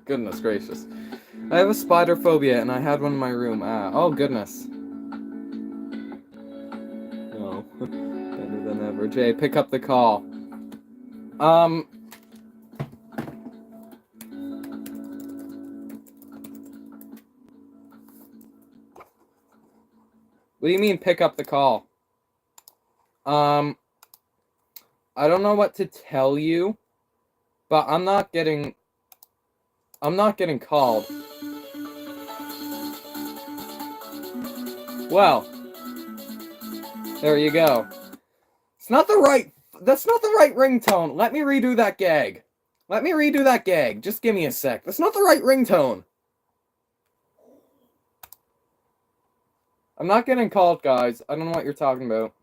Goodness gracious. I have a spider phobia, and I had one in my room. Oh goodness. No. Better than ever. Jay, pick up the call. What do you mean pick up the call? I don't know what to tell you, but I'm not getting called. Well, there you go. That's not the right ringtone. Let me redo that gag. Just give me a sec. That's not the right ringtone. I'm not getting called, guys. I don't know what you're talking about.